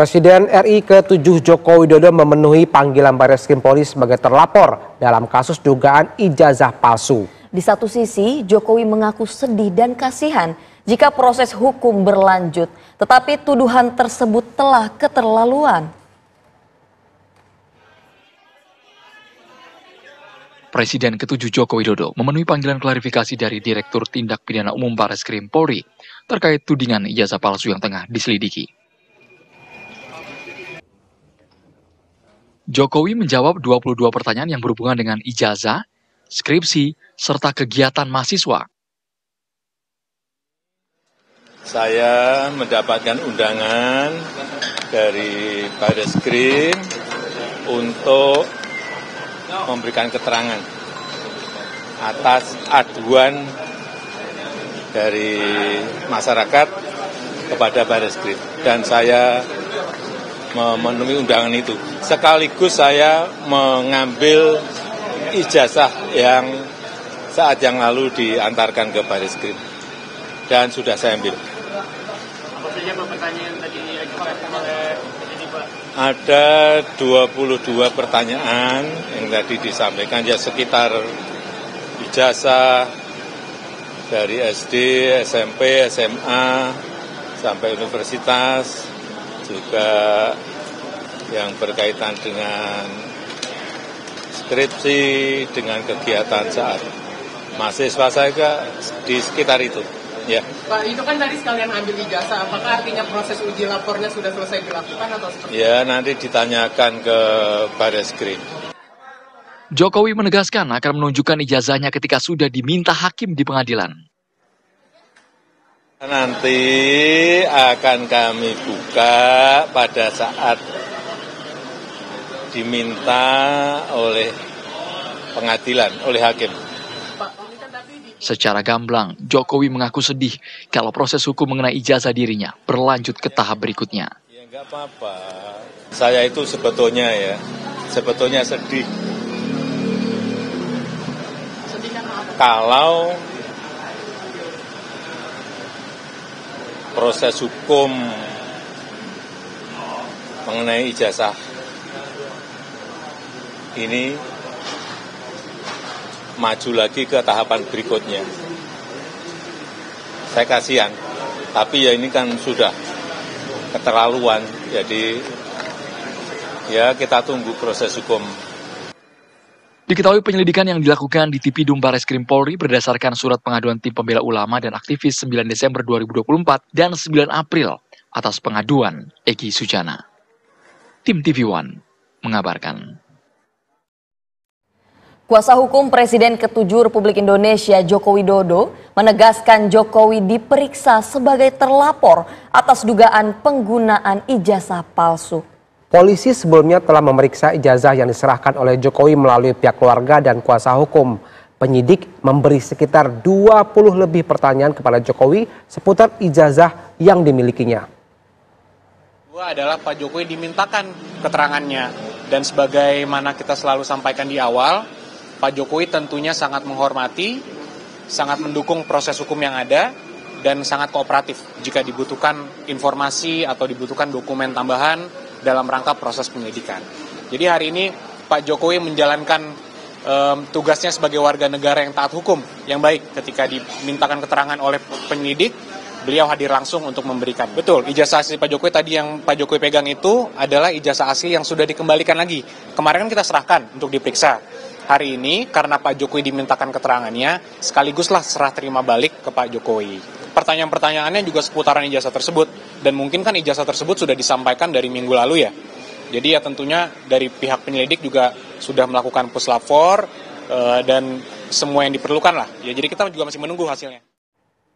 Presiden RI ke-7 Joko Widodo memenuhi panggilan Barreskrim Polri sebagai terlapor dalam kasus dugaan ijazah palsu. Di satu sisi, Jokowi mengaku sedih dan kasihan jika proses hukum berlanjut, tetapi tuduhan tersebut telah keterlaluan. Presiden ke-7 Joko Widodo memenuhi panggilan klarifikasi dari Direktur Tindak Pidana Umum Barreskrim Polri terkait tudingan ijazah palsu yang tengah diselidiki. Jokowi menjawab 22 pertanyaan yang berhubungan dengan ijazah, skripsi, serta kegiatan mahasiswa. Saya mendapatkan undangan dari Barreskrim untuk memberikan keterangan atas aduan dari masyarakat kepada Barreskrim, dan saya memenuhi undangan itu. Sekaligus saya mengambil ijazah yang saat yang lalu diantarkan ke Barreskrim dan sudah saya ambil. Apa saja pertanyaan yang tadi diajukan oleh ini, Pak? Ada 22 pertanyaan yang tadi disampaikan, ya sekitar ijazah dari SD, SMP, SMA, sampai universitas, juga yang berkaitan dengan skripsi, dengan kegiatan saat mahasiswa saya di sekitar itu. Ya. Pak, itu kan tadi sekalian ambil ijazah, apakah artinya proses uji lapornya sudah selesai dilakukan atau seperti itu? Ya, nanti ditanyakan ke Barreskrim. Jokowi menegaskan akan menunjukkan ijazahnya ketika sudah diminta hakim di pengadilan. Nanti akan kami buka pada saat diminta oleh pengadilan, oleh hakim. Secara gamblang, Jokowi mengaku sedih kalau proses hukum mengenai ijazah dirinya berlanjut ke tahap berikutnya. Ya nggak apa-apa, saya itu sebetulnya sedih. Kalau proses hukum mengenai ijazah ini maju lagi ke tahapan berikutnya. Saya kasihan, tapi ya ini kan sudah keterlaluan, jadi ya kita tunggu proses hukum. Diketahui penyelidikan yang dilakukan di Tipidum Barreskrim Polri berdasarkan surat pengaduan tim pembela ulama dan aktivis 9 Desember 2024 dan 9 April atas pengaduan Egy Sujana. Tim TV One mengabarkan. Kuasa hukum Presiden ke-7 Republik Indonesia Joko Widodo menegaskan Jokowi diperiksa sebagai terlapor atas dugaan penggunaan ijazah palsu. Polisi sebelumnya telah memeriksa ijazah yang diserahkan oleh Jokowi melalui pihak keluarga dan kuasa hukum. Penyidik memberi sekitar 20 lebih pertanyaan kepada Jokowi seputar ijazah yang dimilikinya. Dua adalah Pak Jokowi dimintakan keterangannya, dan sebagaimana kita selalu sampaikan di awal, Pak Jokowi tentunya sangat menghormati, sangat mendukung proses hukum yang ada, dan sangat kooperatif jika dibutuhkan informasi atau dibutuhkan dokumen tambahan dalam rangka proses penyelidikan. Jadi hari ini Pak Jokowi menjalankan tugasnya sebagai warga negara yang taat hukum, yang baik. Ketika dimintakan keterangan oleh penyelidik, beliau hadir langsung untuk memberikan. Betul, ijazah asli Pak Jokowi tadi yang Pak Jokowi pegang itu adalah ijazah asli yang sudah dikembalikan lagi. Kemarin kan kita serahkan untuk diperiksa. Hari ini karena Pak Jokowi dimintakan keterangannya, sekaliguslah serah terima balik ke Pak Jokowi. Pertanyaan-pertanyaannya juga seputaran ijazah tersebut, dan mungkin kan ijazah tersebut sudah disampaikan dari minggu lalu ya. Jadi ya tentunya dari pihak penyelidik juga sudah melakukan puslapor dan semua yang diperlukan lah. Ya, jadi kita juga masih menunggu hasilnya.